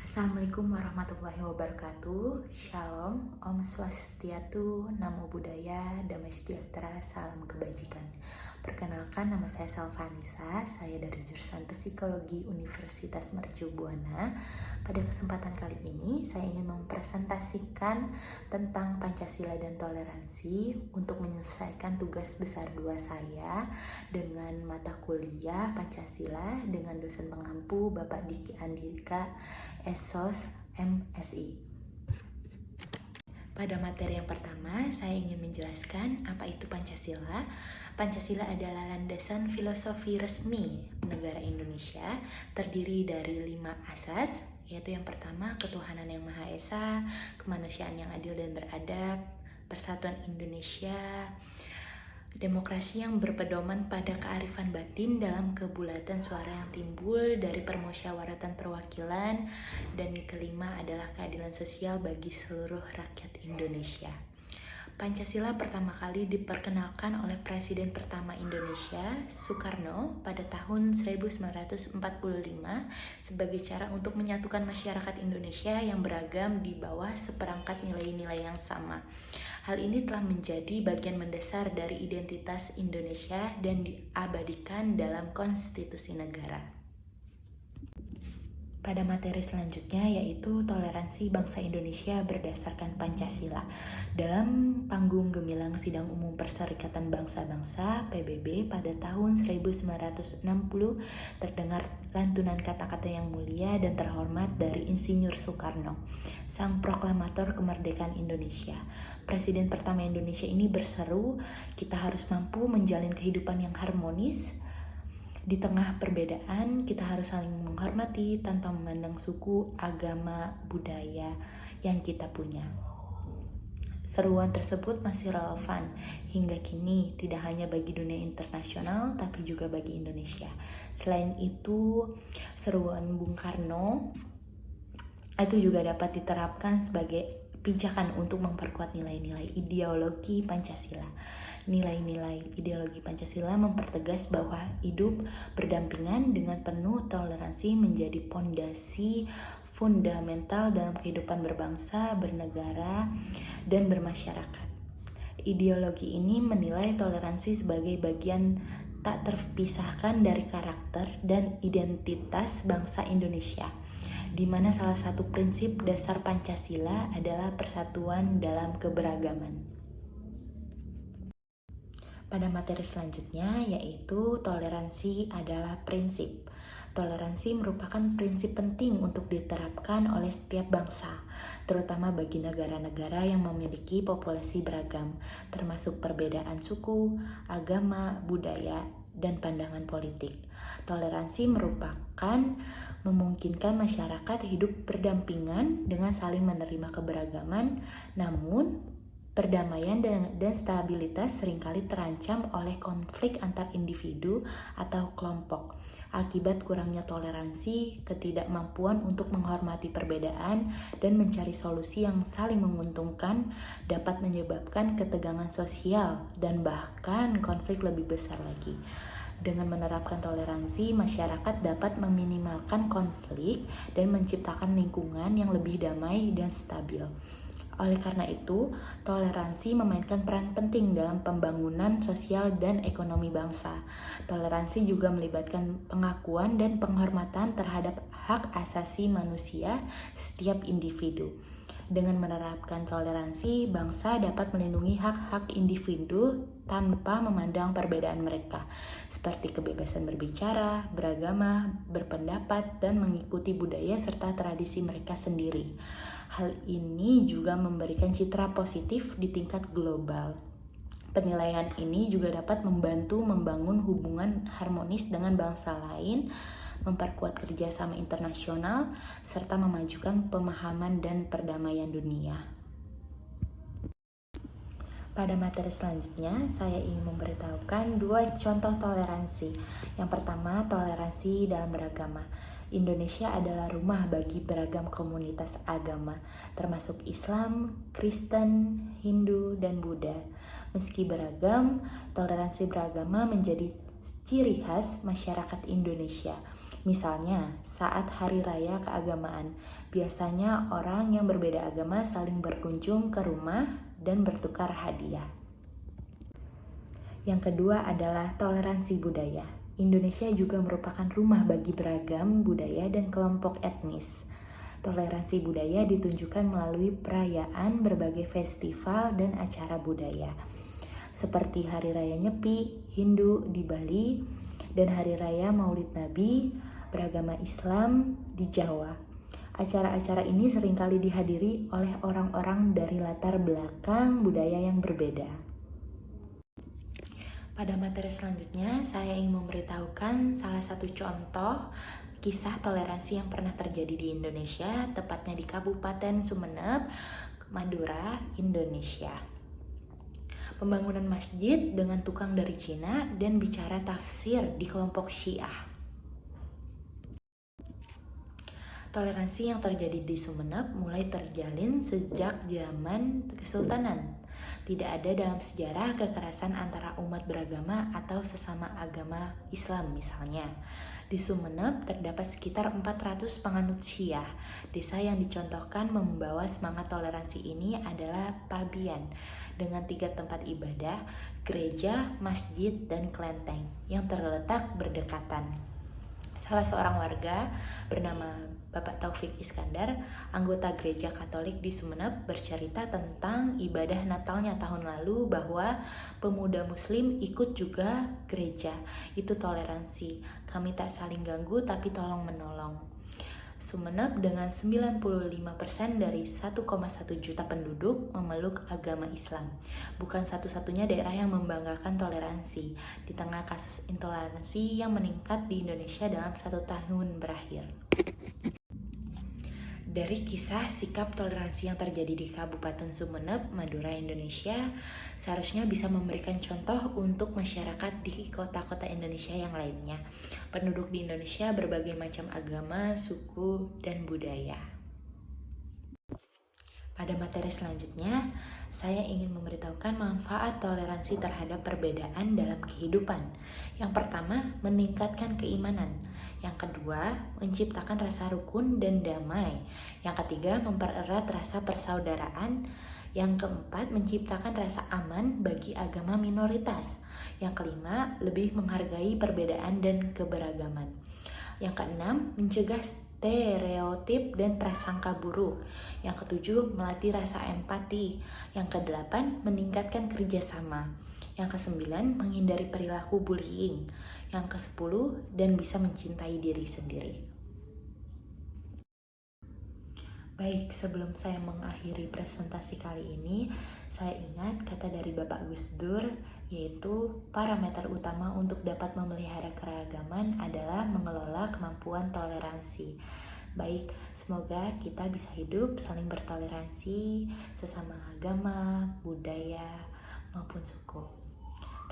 Assalamualaikum warahmatullahi wabarakatuh. Shalom, Om Swastiastu, Namo Buddhaya, Damai Sejahtera, Salam Kebajikan. Perkenalkan, nama saya Salvanisa. Saya dari jurusan Psikologi Universitas Mercu Buana. Pada kesempatan kali ini, saya ingin mempresentasikan tentang Pancasila dan toleransi untuk menyelesaikan tugas besar 2 saya dengan mata kuliah Pancasila dengan dosen pengampu Bapak Diki Andika SOS MSI. Pada materi yang pertama, saya ingin menjelaskan apa itu Pancasila. Pancasila adalah landasan filosofi resmi negara Indonesia, terdiri dari 5 asas, yaitu yang pertama, ketuhanan yang Maha Esa, kemanusiaan yang adil dan beradab, persatuan Indonesia, demokrasi yang berpedoman pada kearifan batin dalam kebulatan suara yang timbul dari permusyawaratan perwakilan, dan kelima adalah keadilan sosial bagi seluruh rakyat Indonesia. Pancasila pertama kali diperkenalkan oleh Presiden pertama Indonesia, Soekarno, pada tahun 1945 sebagai cara untuk menyatukan masyarakat Indonesia yang beragam di bawah seperangkat nilai-nilai yang sama. Hal ini telah menjadi bagian mendasar dari identitas Indonesia dan diabadikan dalam konstitusi negara. Pada materi selanjutnya yaitu toleransi bangsa Indonesia berdasarkan Pancasila. Dalam panggung gemilang Sidang Umum Perserikatan Bangsa-Bangsa PBB pada tahun 1960 terdengar lantunan kata-kata yang mulia dan terhormat dari Insinyur Soekarno, sang proklamator kemerdekaan Indonesia. Presiden pertama Indonesia ini berseru, kita harus mampu menjalin kehidupan yang harmonis. Di tengah perbedaan, kita harus saling menghormati tanpa memandang suku, agama, budaya yang kita punya. Seruan tersebut masih relevan hingga kini, tidak hanya bagi dunia internasional, tapi juga bagi Indonesia. Selain itu, seruan Bung Karno itu juga dapat diterapkan sebagai pijakan untuk memperkuat nilai-nilai ideologi Pancasila. Nilai-nilai ideologi Pancasila mempertegas bahwa hidup berdampingan dengan penuh toleransi menjadi pondasi fundamental dalam kehidupan berbangsa, bernegara, dan bermasyarakat. Ideologi ini menilai toleransi sebagai bagian tak terpisahkan dari karakter dan identitas bangsa Indonesia, di mana salah satu prinsip dasar Pancasila adalah persatuan dalam keberagaman. Pada materi selanjutnya yaitu toleransi adalah prinsip. Toleransi merupakan prinsip penting untuk diterapkan oleh setiap bangsa, terutama bagi negara-negara yang memiliki populasi beragam, termasuk perbedaan suku, agama, budaya, dan pandangan politik. Toleransi merupakan memungkinkan masyarakat hidup berdampingan dengan saling menerima keberagaman, namun perdamaian dan stabilitas seringkali terancam oleh konflik antar individu atau kelompok. Akibat kurangnya toleransi, ketidakmampuan untuk menghormati perbedaan dan mencari solusi yang saling menguntungkan dapat menyebabkan ketegangan sosial dan bahkan konflik lebih besar lagi. Dengan menerapkan toleransi, masyarakat dapat meminimalkan konflik dan menciptakan lingkungan yang lebih damai dan stabil. Oleh karena itu, toleransi memainkan peran penting dalam pembangunan sosial dan ekonomi bangsa. Toleransi juga melibatkan pengakuan dan penghormatan terhadap hak asasi manusia setiap individu. Dengan menerapkan toleransi, bangsa dapat melindungi hak-hak individu tanpa memandang perbedaan mereka, seperti kebebasan berbicara, beragama, berpendapat, dan mengikuti budaya serta tradisi mereka sendiri. Hal ini juga memberikan citra positif di tingkat global. Penilaian ini juga dapat membantu membangun hubungan harmonis dengan bangsa lain, memperkuat kerjasama internasional, serta memajukan pemahaman dan perdamaian dunia. Pada materi selanjutnya, saya ingin memberitahukan 2 contoh toleransi. Yang pertama, toleransi dalam beragama. Indonesia adalah rumah bagi beragam komunitas agama, termasuk Islam, Kristen, Hindu, dan Buddha. Meski beragam, toleransi beragama menjadi ciri khas masyarakat Indonesia. Misalnya, saat hari raya keagamaan, biasanya orang yang berbeda agama saling berkunjung ke rumah dan bertukar hadiah. Yang kedua adalah toleransi budaya. Indonesia juga merupakan rumah bagi beragam budaya dan kelompok etnis. Toleransi budaya ditunjukkan melalui perayaan berbagai festival dan acara budaya, seperti Hari Raya Nyepi, Hindu di Bali, dan Hari Raya Maulid Nabi, beragama Islam di Jawa. Acara-acara ini seringkali dihadiri oleh orang-orang dari latar belakang budaya yang berbeda. Pada materi selanjutnya, saya ingin memberitahukan salah satu contoh kisah toleransi yang pernah terjadi di Indonesia, tepatnya di Kabupaten Sumeneb, Madura, Indonesia. Pembangunan masjid dengan tukang dari Cina dan bicara tafsir di kelompok Syiah. Toleransi yang terjadi di Sumeneb mulai terjalin sejak zaman Kesultanan. Tidak ada dalam sejarah kekerasan antara umat beragama atau sesama agama Islam misalnya. Di Sumeneb terdapat sekitar 400 penganut Syiah. Desa yang dicontohkan membawa semangat toleransi ini adalah Pabian dengan 3 tempat ibadah, gereja, masjid, dan kelenteng yang terletak berdekatan. Salah seorang warga bernama Bapak Taufik Iskandar, anggota gereja Katolik di Sumeneb, bercerita tentang ibadah Natalnya tahun lalu bahwa pemuda muslim ikut juga gereja. Itu toleransi. Kami tak saling ganggu tapi tolong menolong. Sumeneb dengan 95% dari 1,1 juta penduduk memeluk agama Islam. Bukan satu-satunya daerah yang membanggakan toleransi di tengah kasus intoleransi yang meningkat di Indonesia dalam 1 tahun berakhir. Dari kisah sikap toleransi yang terjadi di Kabupaten Sumeneb, Madura, Indonesia, seharusnya bisa memberikan contoh untuk masyarakat di kota-kota Indonesia yang lainnya. Penduduk di Indonesia berbagai macam agama, suku, dan budaya. Pada materi selanjutnya, saya ingin memberitahukan manfaat toleransi terhadap perbedaan dalam kehidupan. Yang pertama, meningkatkan keimanan. Yang kedua, menciptakan rasa rukun dan damai. Yang ketiga, mempererat rasa persaudaraan. Yang keempat, menciptakan rasa aman bagi agama minoritas. Yang kelima, lebih menghargai perbedaan dan keberagaman. Yang keenam, mencegah stereotip dan prasangka buruk. Yang ketujuh, melatih rasa empati. Yang kedelapan, meningkatkan kerjasama. Yang kesembilan, menghindari perilaku bullying. Yang kesepuluh, dan bisa mencintai diri sendiri. Baik, sebelum saya mengakhiri presentasi kali ini, saya ingat kata dari Bapak Gus Dur, yaitu parameter utama untuk dapat memelihara keragaman adalah mengelola kemampuan toleransi. Baik, semoga kita bisa hidup saling bertoleransi sesama agama, budaya, maupun suku.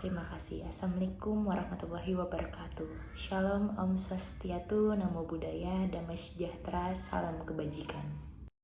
Terima kasih. Assalamualaikum warahmatullahi wabarakatuh. Shalom, Om Swastiatu, Namo Buddhaya, Damai Sejahtera, Salam Kebajikan.